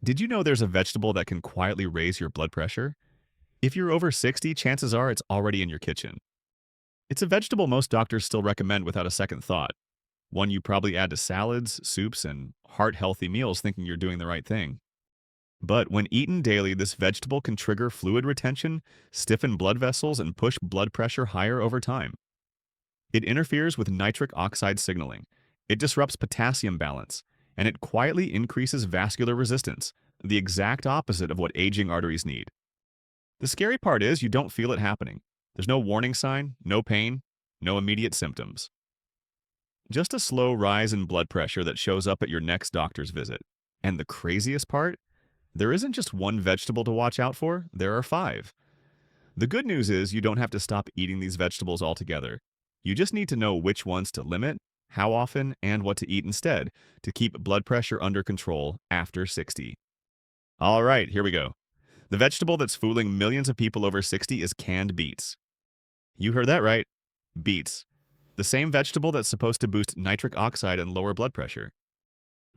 Did you know there's a vegetable that can quietly raise your blood pressure? If you're over 60, chances are it's already in your kitchen. It's a vegetable most doctors still recommend without a second thought. One you probably add to salads, soups, and heart-healthy meals thinking you're doing the right thing. But when eaten daily, this vegetable can trigger fluid retention, stiffen blood vessels, and push blood pressure higher over time. It interferes with nitric oxide signaling. It disrupts potassium balance, and it quietly increases vascular resistance, the exact opposite of what aging arteries need. The scary part is you don't feel it happening. There's no warning sign, no pain, no immediate symptoms. Just a slow rise in blood pressure that shows up at your next doctor's visit. And the craziest part? There isn't just one vegetable to watch out for, there are five. The good news is you don't have to stop eating these vegetables altogether. You just need to know which ones to limit, how often, and what to eat instead to keep blood pressure under control after 60. All right, here we go. The vegetable that's fooling millions of people over 60 is canned beets. You heard that right. Beets. The same vegetable that's supposed to boost nitric oxide and lower blood pressure.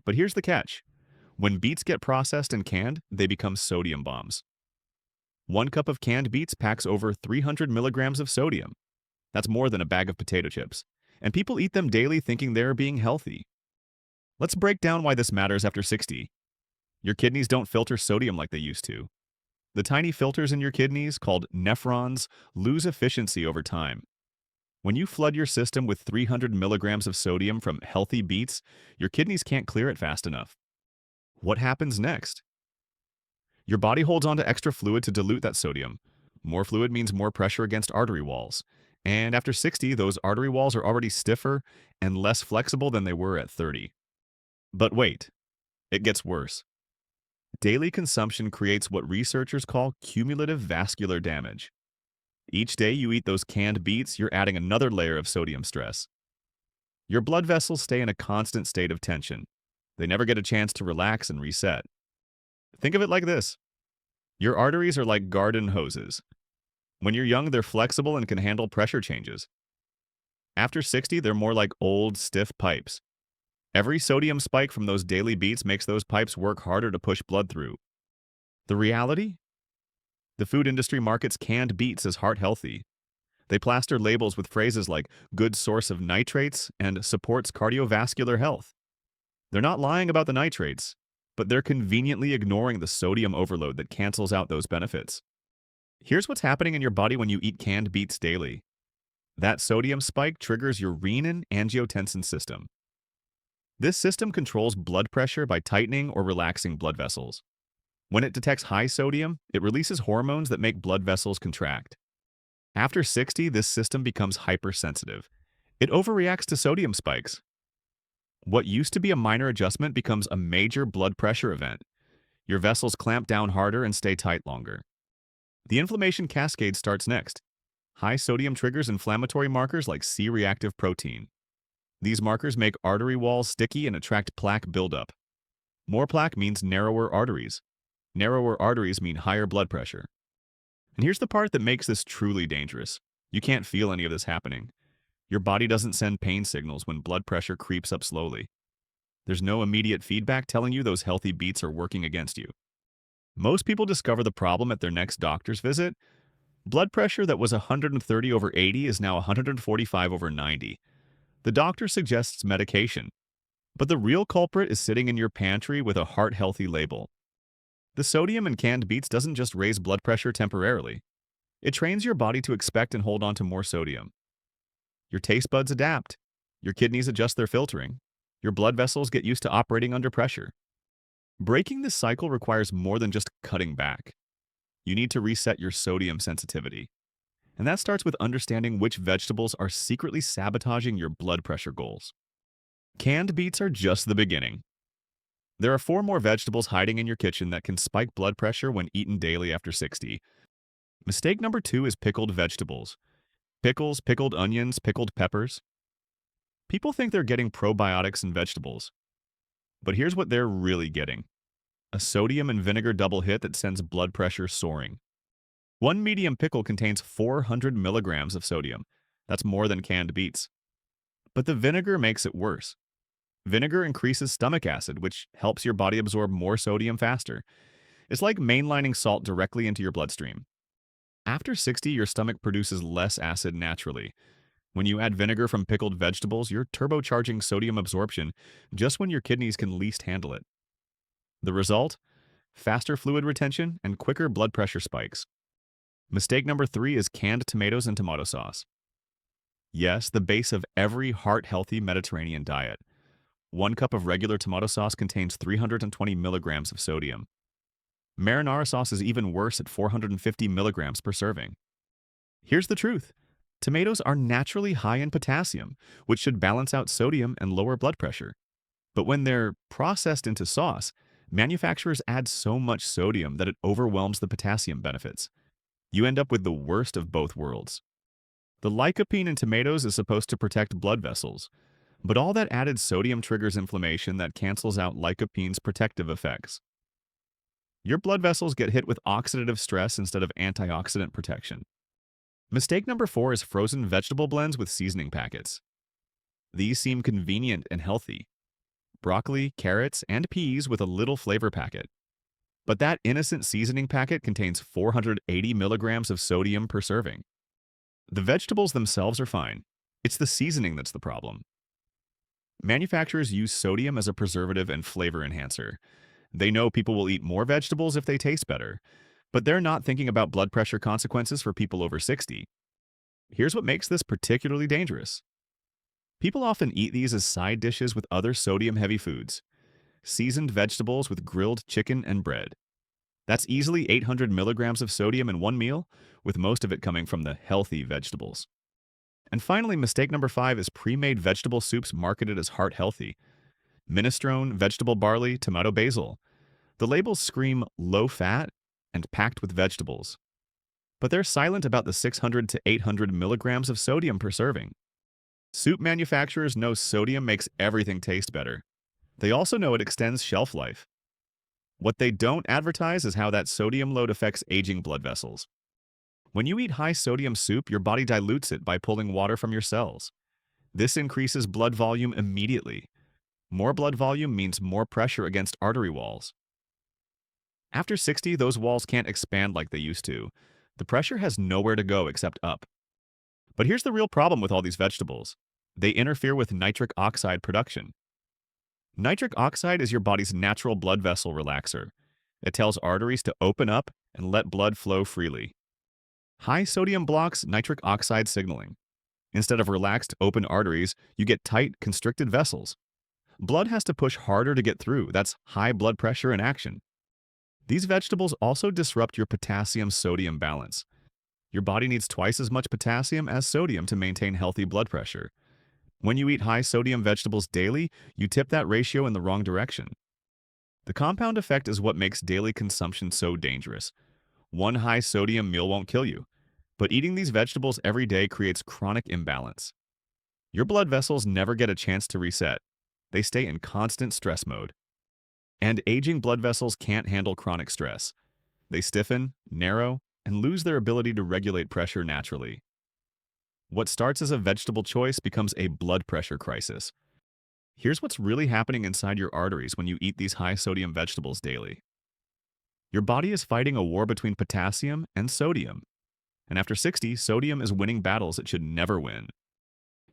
But here's the catch. When beets get processed and canned, they become sodium bombs. 1 cup of canned beets packs over 300 milligrams of sodium. That's more than a bag of potato chips. And people eat them daily thinking they're being healthy. Let's break down why this matters after 60. Your kidneys don't filter sodium like they used to. The tiny filters in your kidneys, called nephrons, lose efficiency over time. When you flood your system with 300 milligrams of sodium from healthy beets, your kidneys can't clear it fast enough. What happens next? Your body holds onto extra fluid to dilute that sodium. More fluid means more pressure against artery walls. And after 60, those artery walls are already stiffer and less flexible than they were at 30. But wait, it gets worse. Daily consumption creates what researchers call cumulative vascular damage. Each day you eat those canned beets, you're adding another layer of sodium stress. Your blood vessels stay in a constant state of tension. They never get a chance to relax and reset. Think of it like this. Your arteries are like garden hoses. When you're young, they're flexible and can handle pressure changes. After 60, they're more like old, stiff pipes. Every sodium spike from those daily beets makes those pipes work harder to push blood through. The reality? The food industry markets canned beets as heart healthy. They plaster labels with phrases like good source of nitrates and supports cardiovascular health. They're not lying about the nitrates, but they're conveniently ignoring the sodium overload that cancels out those benefits. Here's what's happening in your body when you eat canned beets daily. That sodium spike triggers your renin-angiotensin system. This system controls blood pressure by tightening or relaxing blood vessels. When it detects high sodium, it releases hormones that make blood vessels contract. After 60, this system becomes hypersensitive. It overreacts to sodium spikes. What used to be a minor adjustment becomes a major blood pressure event. Your vessels clamp down harder and stay tight longer. The inflammation cascade starts next. High sodium triggers inflammatory markers like C-reactive protein. These markers make artery walls sticky and attract plaque buildup. More plaque means narrower arteries. Narrower arteries mean higher blood pressure. And here's the part that makes this truly dangerous. You can't feel any of this happening. Your body doesn't send pain signals when blood pressure creeps up slowly. There's no immediate feedback telling you those healthy beets are working against you. Most people discover the problem at their next doctor's visit. Blood pressure that was 130 over 80 is now 145 over 90. The doctor suggests medication, but the real culprit is sitting in your pantry with a heart-healthy label. The sodium in canned beets doesn't just raise blood pressure temporarily. It trains your body to expect and hold on to more sodium. Your taste buds adapt. Your kidneys adjust their filtering. Your blood vessels get used to operating under pressure. Breaking this cycle requires more than just cutting back. You need to reset your sodium sensitivity. And that starts with understanding which vegetables are secretly sabotaging your blood pressure goals. Canned beets are just the beginning. There are 4 more vegetables hiding in your kitchen that can spike blood pressure when eaten daily after 60. Mistake number 2 is pickled vegetables. Pickles, pickled onions, pickled peppers. People think they're getting probiotics in vegetables. But here's what they're really getting. A sodium and vinegar double hit that sends blood pressure soaring. One medium pickle contains 400 milligrams of sodium. That's more than canned beets. But the vinegar makes it worse. Vinegar increases stomach acid, which helps your body absorb more sodium faster. It's like mainlining salt directly into your bloodstream. After 60, your stomach produces less acid naturally. When you add vinegar from pickled vegetables, you're turbocharging sodium absorption just when your kidneys can least handle it. The result? Faster fluid retention and quicker blood pressure spikes. Mistake number 3 is canned tomatoes and tomato sauce. Yes, the base of every heart-healthy Mediterranean diet. 1 cup of regular tomato sauce contains 320 milligrams of sodium. Marinara sauce is even worse at 450 milligrams per serving. Here's the truth. Tomatoes are naturally high in potassium, which should balance out sodium and lower blood pressure. But when they're processed into sauce, manufacturers add so much sodium that it overwhelms the potassium benefits. You end up with the worst of both worlds. The lycopene in tomatoes is supposed to protect blood vessels, but all that added sodium triggers inflammation that cancels out lycopene's protective effects. Your blood vessels get hit with oxidative stress instead of antioxidant protection. Mistake number 4 is frozen vegetable blends with seasoning packets. These seem convenient and healthy. Broccoli, carrots, and peas with a little flavor packet. But that innocent seasoning packet contains 480 milligrams of sodium per serving. The vegetables themselves are fine. It's the seasoning that's the problem. Manufacturers use sodium as a preservative and flavor enhancer. They know people will eat more vegetables if they taste better, but they're not thinking about blood pressure consequences for people over 60. Here's what makes this particularly dangerous. People often eat these as side dishes with other sodium-heavy foods. Seasoned vegetables with grilled chicken and bread. That's easily 800 milligrams of sodium in one meal, with most of it coming from the healthy vegetables. And finally, mistake number 5 is pre-made vegetable soups marketed as heart-healthy. Minestrone, vegetable barley, tomato basil. The labels scream low-fat and packed with vegetables. But they're silent about the 600 to 800 milligrams of sodium per serving. Soup manufacturers know sodium makes everything taste better. They also know it extends shelf life. What they don't advertise is how that sodium load affects aging blood vessels. When you eat high-sodium soup, your body dilutes it by pulling water from your cells. This increases blood volume immediately. More blood volume means more pressure against artery walls. After 60, those walls can't expand like they used to. The pressure has nowhere to go except up. But here's the real problem with all these vegetables. They interfere with nitric oxide production. Nitric oxide is your body's natural blood vessel relaxer. It tells arteries to open up and let blood flow freely. High sodium blocks nitric oxide signaling. Instead of relaxed, open arteries, you get tight, constricted vessels. Blood has to push harder to get through. That's high blood pressure in action. These vegetables also disrupt your potassium-sodium balance. Your body needs twice as much potassium as sodium to maintain healthy blood pressure. When you eat high-sodium vegetables daily, you tip that ratio in the wrong direction. The compound effect is what makes daily consumption so dangerous. One high-sodium meal won't kill you, but eating these vegetables every day creates chronic imbalance. Your blood vessels never get a chance to reset. They stay in constant stress mode. And aging blood vessels can't handle chronic stress. They stiffen, narrow, and lose their ability to regulate pressure naturally. What starts as a vegetable choice becomes a blood pressure crisis. Here's what's really happening inside your arteries when you eat these high-sodium vegetables daily. Your body is fighting a war between potassium and sodium. And after 60, sodium is winning battles it should never win.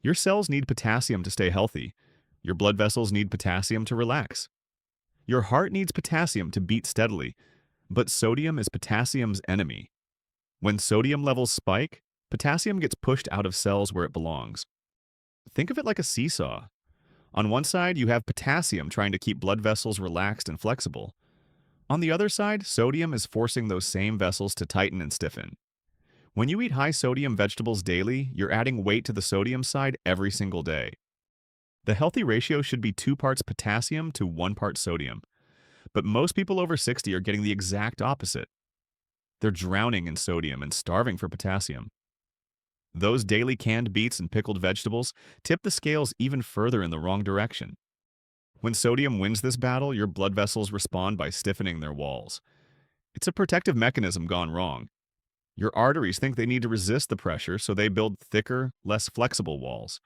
Your cells need potassium to stay healthy. Your blood vessels need potassium to relax. Your heart needs potassium to beat steadily, but sodium is potassium's enemy. When sodium levels spike, potassium gets pushed out of cells where it belongs. Think of it like a seesaw. On one side, you have potassium trying to keep blood vessels relaxed and flexible. On the other side, sodium is forcing those same vessels to tighten and stiffen. When you eat high-sodium vegetables daily, you're adding weight to the sodium side every single day. The healthy ratio should be 2 parts potassium to 1 part sodium. But most people over 60 are getting the exact opposite. They're drowning in sodium and starving for potassium. Those daily canned beets and pickled vegetables tip the scales even further in the wrong direction. When sodium wins this battle, your blood vessels respond by stiffening their walls. It's a protective mechanism gone wrong. Your arteries think they need to resist the pressure, so they build thicker, less flexible walls.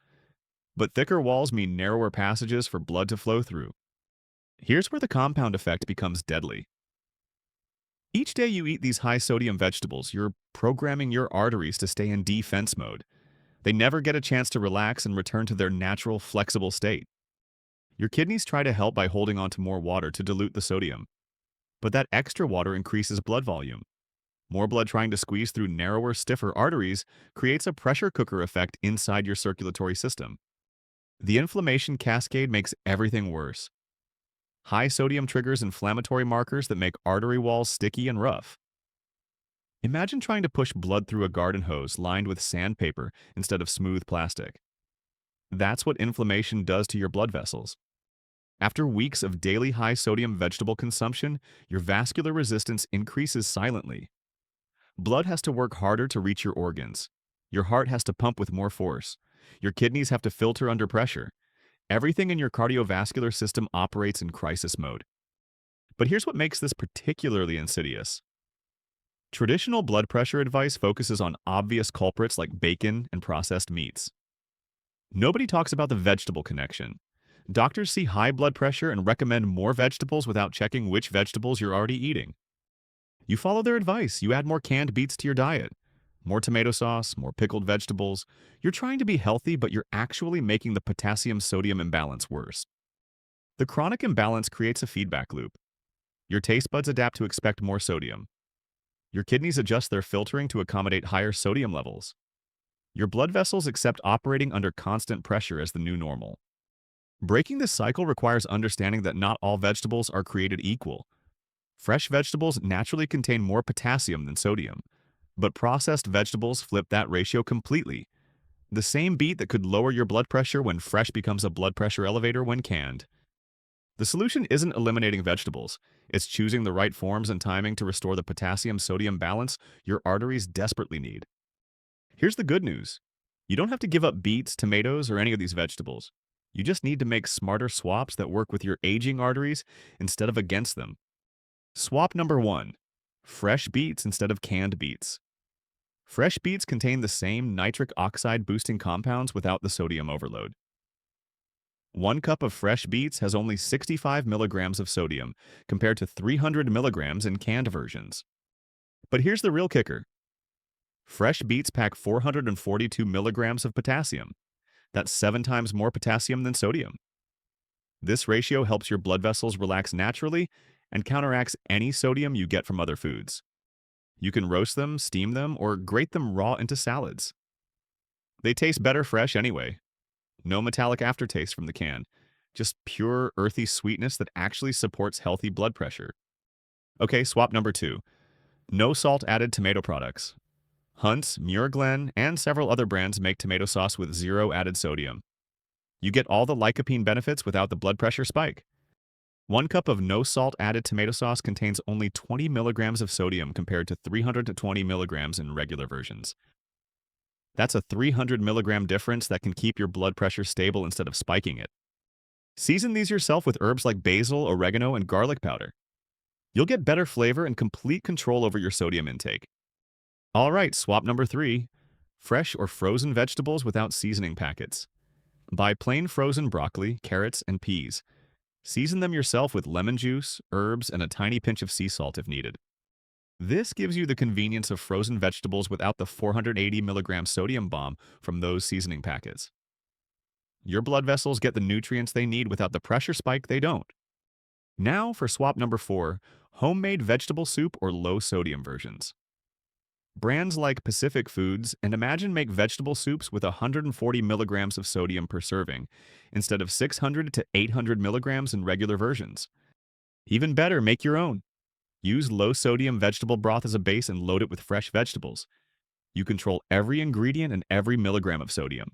But thicker walls mean narrower passages for blood to flow through. Here's where the compound effect becomes deadly. Each day you eat these high-sodium vegetables, you're programming your arteries to stay in defense mode. They never get a chance to relax and return to their natural, flexible state. Your kidneys try to help by holding on to more water to dilute the sodium. But that extra water increases blood volume. More blood trying to squeeze through narrower, stiffer arteries creates a pressure cooker effect inside your circulatory system. The inflammation cascade makes everything worse. High sodium triggers inflammatory markers that make artery walls sticky and rough. Imagine trying to push blood through a garden hose lined with sandpaper instead of smooth plastic. That's what inflammation does to your blood vessels. After weeks of daily high-sodium vegetable consumption, your vascular resistance increases silently. Blood has to work harder to reach your organs. Your heart has to pump with more force. Your kidneys have to filter under pressure. Everything in your cardiovascular system operates in crisis mode. But here's what makes this particularly insidious. Traditional blood pressure advice focuses on obvious culprits like bacon and processed meats. Nobody talks about the vegetable connection. Doctors see high blood pressure and recommend more vegetables without checking which vegetables you're already eating. You follow their advice. You add more canned beets to your diet, more tomato sauce, more pickled vegetables. You're trying to be healthy, but you're actually making the potassium-sodium imbalance worse. The chronic imbalance creates a feedback loop. Your taste buds adapt to expect more sodium. Your kidneys adjust their filtering to accommodate higher sodium levels. Your blood vessels accept operating under constant pressure as the new normal. Breaking this cycle requires understanding that not all vegetables are created equal. Fresh vegetables naturally contain more potassium than sodium, but processed vegetables flip that ratio completely. The same beet that could lower your blood pressure when fresh becomes a blood pressure elevator when canned. The solution isn't eliminating vegetables. It's choosing the right forms and timing to restore the potassium-sodium balance your arteries desperately need. Here's the good news. You don't have to give up beets, tomatoes, or any of these vegetables. You just need to make smarter swaps that work with your aging arteries instead of against them. Swap number 1. Fresh beets instead of canned beets. Fresh beets contain the same nitric oxide boosting compounds without the sodium overload. 1 cup of fresh beets has only 65 milligrams of sodium, compared to 300 milligrams in canned versions. But here's the real kicker. Fresh beets pack 442 milligrams of potassium. That's 7 times more potassium than sodium. This ratio helps your blood vessels relax naturally and counteracts any sodium you get from other foods. You can roast them, steam them, or grate them raw into salads. They taste better fresh anyway. No metallic aftertaste from the can, just pure, earthy sweetness that actually supports healthy blood pressure. Okay, swap number 2. No salt-added tomato products. Hunt's, Muir Glen, and several other brands make tomato sauce with 0 added sodium. You get all the lycopene benefits without the blood pressure spike. 1 cup of no salt-added tomato sauce contains only 20 milligrams of sodium compared to 300 to 20 milligrams in regular versions. That's a 300 milligram difference that can keep your blood pressure stable instead of spiking it. Season these yourself with herbs like basil, oregano, and garlic powder. You'll get better flavor and complete control over your sodium intake. All right, swap number 3. Fresh or frozen vegetables without seasoning packets. Buy plain frozen broccoli, carrots, and peas. Season them yourself with lemon juice, herbs, and a tiny pinch of sea salt if needed. This gives you the convenience of frozen vegetables without the 480 milligram sodium bomb from those seasoning packets. Your blood vessels get the nutrients they need without the pressure spike they don't. Now for swap number 4, homemade vegetable soup or low-sodium versions. Brands like Pacific Foods and Imagine make vegetable soups with 140 milligrams of sodium per serving, instead of 600 to 800 milligrams in regular versions. Even better, make your own. Use low-sodium vegetable broth as a base and load it with fresh vegetables. You control every ingredient and every milligram of sodium.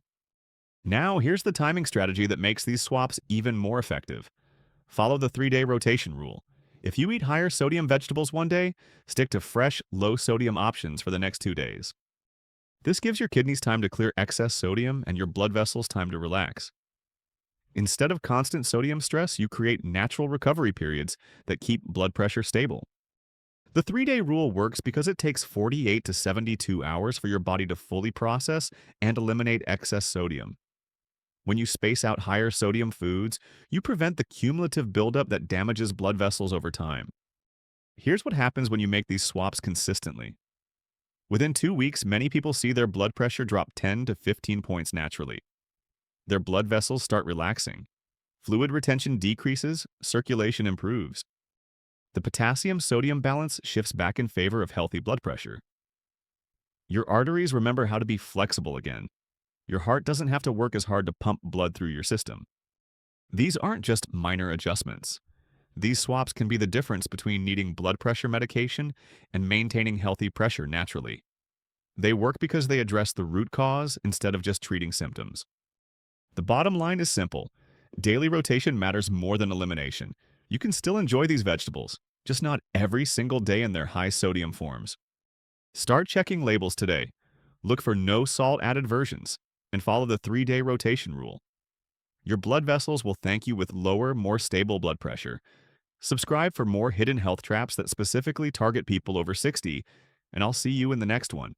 Now, here's the timing strategy that makes these swaps even more effective. Follow the 3-day rotation rule. If you eat higher sodium vegetables one day, stick to fresh, low-sodium options for the next 2 days. This gives your kidneys time to clear excess sodium and your blood vessels time to relax. Instead of constant sodium stress, you create natural recovery periods that keep blood pressure stable. The 3-day rule works because it takes 48 to 72 hours for your body to fully process and eliminate excess sodium. When you space out higher sodium foods, you prevent the cumulative buildup that damages blood vessels over time. Here's what happens when you make these swaps consistently. Within 2 weeks, many people see their blood pressure drop 10 to 15 points naturally. Their blood vessels start relaxing. Fluid retention decreases, circulation improves. The potassium-sodium balance shifts back in favor of healthy blood pressure. Your arteries remember how to be flexible again. Your heart doesn't have to work as hard to pump blood through your system. These aren't just minor adjustments. These swaps can be the difference between needing blood pressure medication and maintaining healthy pressure naturally. They work because they address the root cause instead of just treating symptoms. The bottom line is simple. Daily rotation matters more than elimination. You can still enjoy these vegetables, just not every single day in their high sodium forms. Start checking labels today. Look for no salt added versions and follow the 3-day rotation rule. Your blood vessels will thank you with lower, more stable blood pressure. Subscribe for more hidden health traps that specifically target people over 60, and I'll see you in the next one.